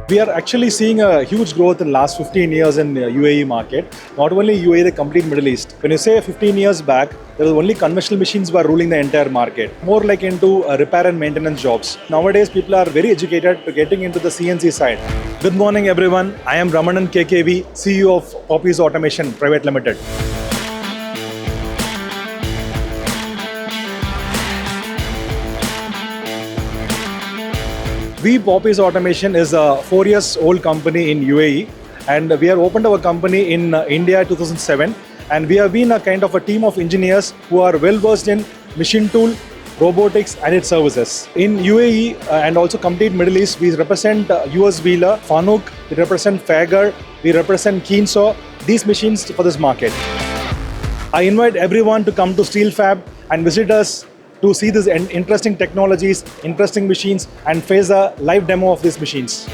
We are actually seeing a huge growth in the last 15 years in the UAE market. Not only UAE, the complete Middle East. When you say 15 years back, there was only conventional machines were ruling the entire market. More like into repair and maintenance jobs. Nowadays, people are very educated to getting into the CNC side. Good morning, everyone. I am Ramanan KKV, CEO of Poppies Automation Private Limited. We Poppies Automation is a 4 years old company in UAE, and we have opened our company in India 2007, and we have been a kind of a team of engineers who are well versed in machine tool, robotics and its services. In UAE and also complete Middle East, we represent US Wheeler, Fanuc, we represent Fager, we represent Keensaw, these machines for this market. I invite everyone to come to SteelFab and visit us to see these interesting technologies, interesting machines, and face a live demo of these machines.